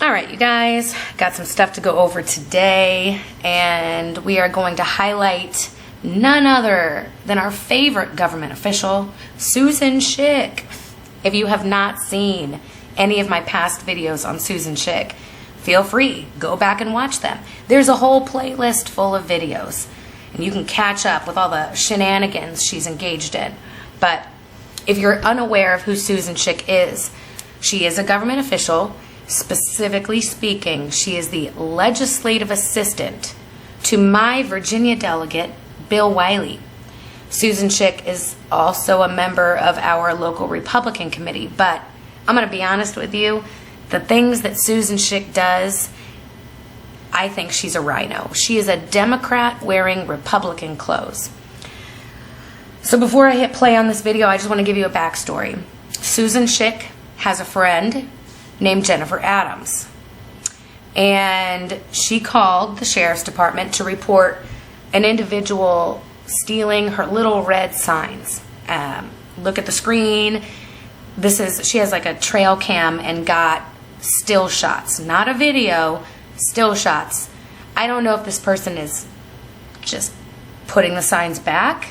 All right, you guys, got some stuff to go over today, and we are going to highlight none other than our favorite government official, Susan Schick. If you have not seen any of my past videos on Susan Schick, feel free, go back and watch them. There's a whole playlist full of videos, and you can catch up with all the shenanigans she's engaged in. But if you're unaware of who Susan Schick is, she is a government official. Specifically speaking, she is the legislative assistant to my Virginia delegate, Bill Wiley. Susan Schick is also a member of our local Republican committee, but I'm going to be honest with you, the things that Susan Schick does, I think she's a rhino. She is a Democrat wearing Republican clothes. So before I hit play on this video, I just want to give you a backstory. Susan Schick has a friend named Jennifer Adams, and she called the sheriff's department to report an individual stealing her little red signs. Look at the screen. She has like a trail cam and got still shots, not a video, still shots. I don't know if this person is just putting the signs back,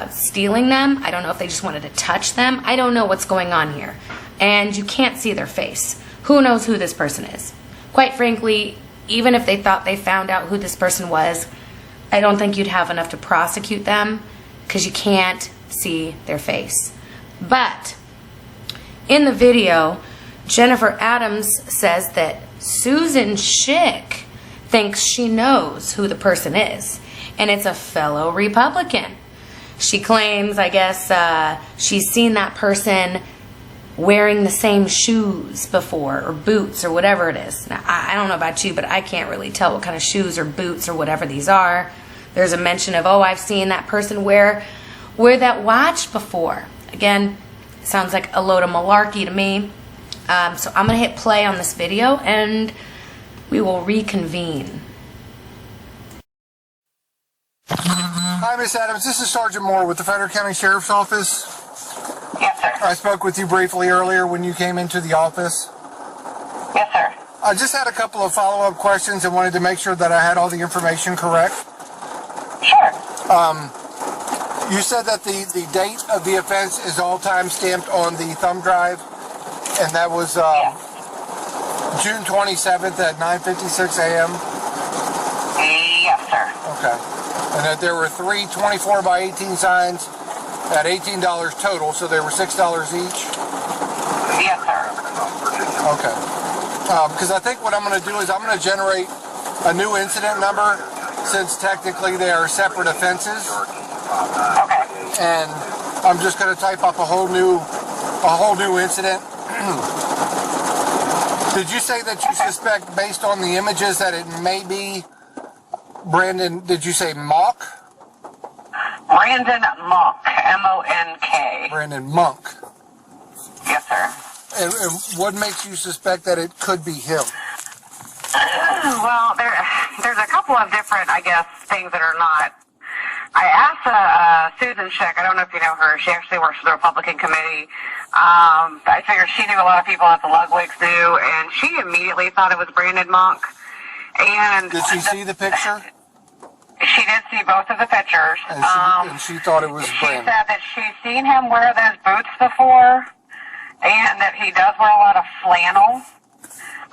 stealing them. I don't know if they just wanted to touch them. I don't know what's going on here. And you can't see their face. Who knows who this person is? Quite frankly, even if they thought they found out who this person was, I don't think you'd have enough to prosecute them because you can't see their face. But in the video, Jennifer Adams says that Susan Schick thinks she knows who the person is, and it's a fellow Republican. She claims, I guess, she's seen that person wearing the same shoes before, or boots, or whatever it is. Now, I don't know about you, but I can't really tell what kind of shoes or boots or whatever these are. There's a mention of, oh, I've seen that person wear that watch before. Again, sounds like a load of malarkey to me. So I'm going to hit play on this video, and we will reconvene. Hi, Miss Adams. This is Sergeant Moore with the Frederick County Sheriff's Office. Yes, sir. I spoke with you briefly earlier when you came into the office. Yes, sir. I just had a couple of follow-up questions and wanted to make sure that I had all the information correct. Sure. You said that the date of the offense is all time stamped on the thumb drive, and that was June 27th at 9:56 a.m.? Yes, sir. Okay. And that there were three 24 by 18 signs at $18 total, so they were $6 each? Yes, sir. Okay. Because I think what I'm going to do is I'm going to generate a new incident number, since technically they are separate offenses. Okay. And I'm just going to type up a whole new incident. Did you say that you suspect, based on the images, that it may be Brandon? Did you say Mock? Brandon Monk, M-O-N-K. Brandon Monk. Yes, sir. And what makes you suspect that it could be him? Well, there's a couple of different, I guess, things that are not. I asked Susan Schick, I don't know if you know her, she actually works for the Republican committee. I figured she knew a lot of people that the Ludwigs knew, and she immediately thought it was Brandon Monk. And did she see the picture? She did see both of the pictures. And she thought it was Brandon. She said that she's seen him wear those boots before, and that he does wear a lot of flannel.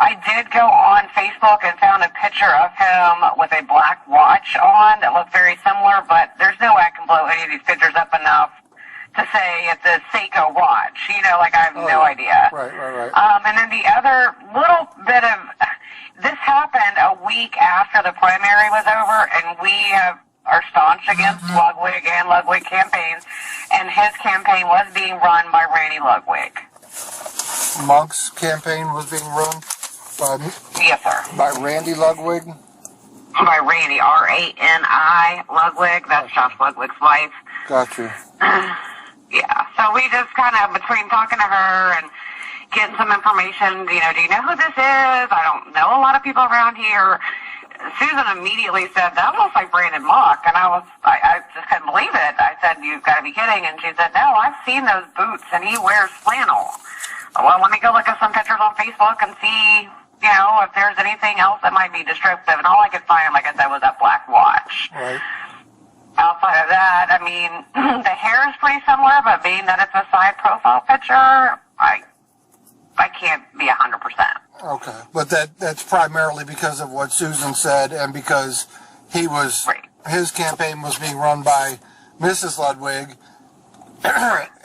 I did go on Facebook and found a picture of him with a black watch on that looked very similar, but there's no way I can blow any of these pictures up enough to say it's a Seiko watch. You know, like I have no idea. Right. And then the other little bit of, this happened a week after the primary was over, and we are staunch against Ludwig and Ludwig campaigns, and his campaign was being run by Randy Ludwig. Monk's campaign was being run by, yes, sir. By Randy Ludwig? By Randy, R-A-N-I, Ludwig. That's Josh Ludwig's wife. Gotcha. Yeah, so we just kind of, between talking to her and getting some information, do you know who this is? I don't know a lot of people around here. Susan immediately said, that looks like Brandon Mock, and I just couldn't believe it. I said, you've got to be kidding, and she said, no, I've seen those boots, and he wears flannel. Well, let me go look at some pictures on Facebook and see, you know, if there's anything else that might be descriptive. And all I could find, like I said, was that black watch. Right. Outside of that, I mean, the hair is pretty similar, but being that it's a side profile picture, I can't be 100%. Okay, but that's primarily because of what Susan said, and because he was Right. his campaign was being run by Mrs. Ludwig,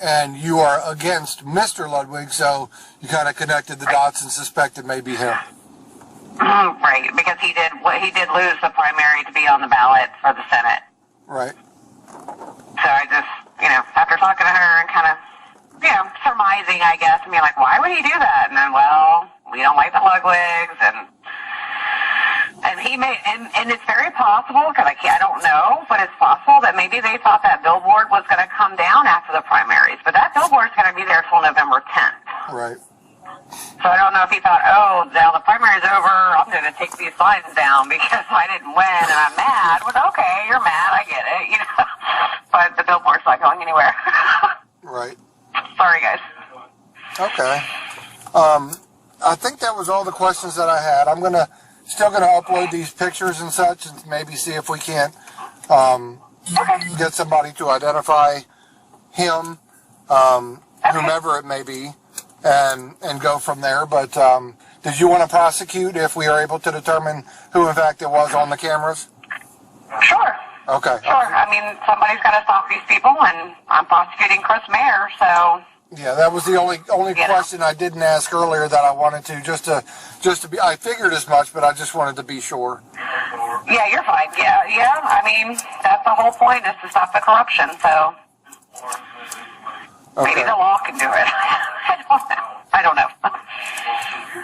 and you are against Mr. Ludwig, so you kind of connected the dots and suspected maybe him. Right, because he did lose the primary to be on the ballot for the Senate. Right. So I just, you know, after talking to her and kind of, you know, surmising, I guess, and being like, why would he do that? And then, well, we don't like the Ludwigs, and he may, and it's very possible, because I don't know, but it's possible that maybe they thought that billboard was going to come down after the primaries, but that billboard's going to be there till November 10th. Right. So I don't know if he thought, oh, now the primary's over, I'm going to take these signs down because I didn't win and I'm mad. Well, okay, you're mad, I get it, you know. But the billboard's not going anywhere. Right. Sorry, guys. Okay. I think that was all the questions that I had. I'm still gonna upload these pictures and such, and maybe see if we can't get somebody to identify him, whomever it may be, and go from there. But did you want to prosecute if we are able to determine who in fact it was on the cameras? Sure. Okay. Sure. I mean, somebody's got to stop these people, and I'm prosecuting Chris Mayer, so. Yeah, that was the only question I didn't ask earlier that I wanted to just to be. I figured as much, but I just wanted to be sure. Yeah, you're fine. Yeah. I mean, that's the whole point, is to stop the corruption. So maybe the law can do it. I don't know.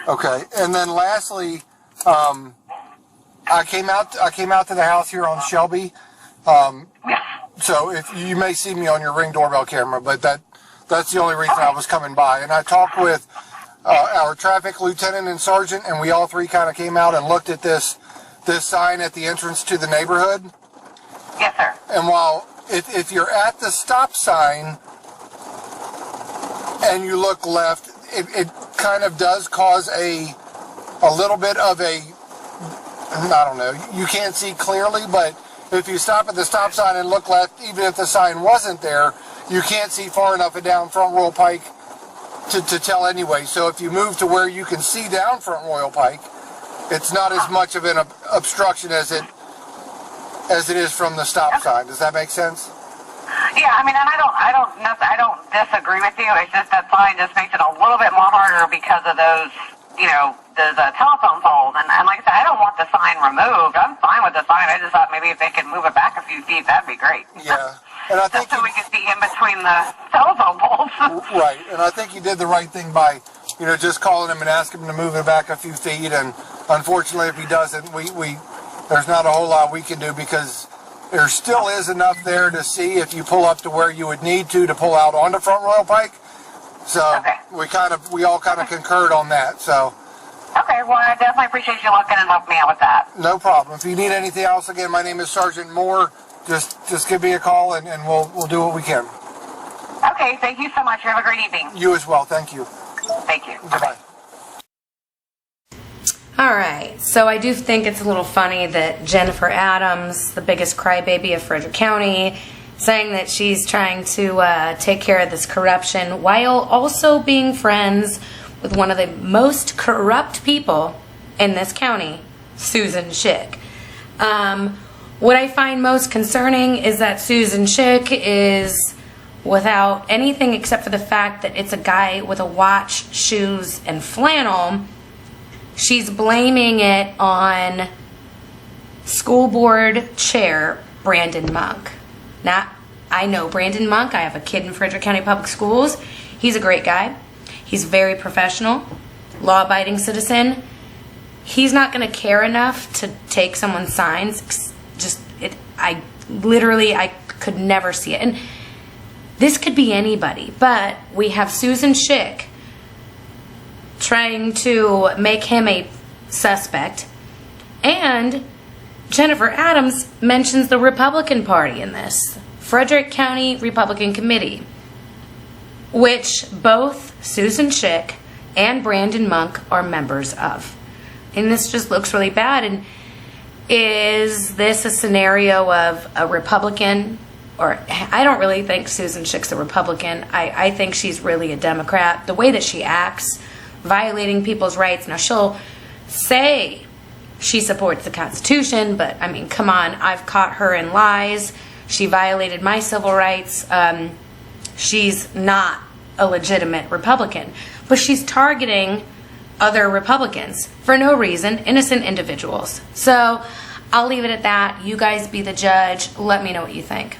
Okay, and then lastly, I came out to the house here on Shelby. Yes. So if you may see me on your Ring doorbell camera, but that's the only reason I was coming by. And I talked with our traffic lieutenant and sergeant, and we all three kind of came out and looked at this sign at the entrance to the neighborhood. Yes, sir. And while if you're at the stop sign and you look left, it kind of does cause a little bit of a, I don't know, you can't see clearly, but if you stop at the stop sign and look left, even if the sign wasn't there, you can't see far enough down Front Royal Pike to tell anyway. So if you move to where you can see down Front Royal Pike, it's not as much of an obstruction as it is from the stop sign. Does that make sense? Yeah, I mean, and I don't disagree with you. It's just that sign just makes it a little bit more harder because of those, you know, those telephone poles. And like I said, I don't want the sign removed. I'm fine with the sign. I just thought maybe if they could move it back a few feet, that'd be great. Yeah. And I think so we could see in between the telephone poles. Right, and I think you did the right thing by, you know, just calling him and asking him to move it back a few feet. And unfortunately, if he doesn't, there's not a whole lot we can do, because there still is enough there to see if you pull up to where you would need to pull out onto Front Royal Pike. So we all kind of concurred on that. So. Okay, well, I definitely appreciate you looking and helping me out with that. No problem. If you need anything else, again, my name is Sergeant Moore. Just give me a call, and we'll do what we can. Okay, thank you so much. You have a great evening. You as well. Thank you. Thank you. Goodbye. All right, so I do think it's a little funny that Jennifer Adams, the biggest crybaby of Frederick County, saying that she's trying to take care of this corruption while also being friends with one of the most corrupt people in this county, Susan Schick. What I find most concerning is that Susan Schick is without anything except for the fact that it's a guy with a watch, shoes, and flannel. She's blaming it on school board chair Brandon Monk. Now, I know Brandon Monk. I have a kid in Frederick County Public Schools. He's a great guy. He's very professional, law-abiding citizen. He's not going to care enough to take someone's signs. I could never see it. And this could be anybody, but we have Susan Schick trying to make him a suspect, and Jennifer Adams mentions the Republican Party in this, Frederick County Republican Committee, which both Susan Schick and Brandon Monk are members of. And this just looks really bad. And is this a scenario of a Republican? Or I don't really think Susan Schick's a Republican. I think she's really a Democrat. The way that she acts, violating people's rights. Now, she'll say she supports the Constitution, but I mean, come on, I've caught her in lies. She violated my civil rights. She's not a legitimate Republican. But she's targeting other Republicans for no reason, innocent individuals. So I'll leave it at that. You guys be the judge. Let me know what you think.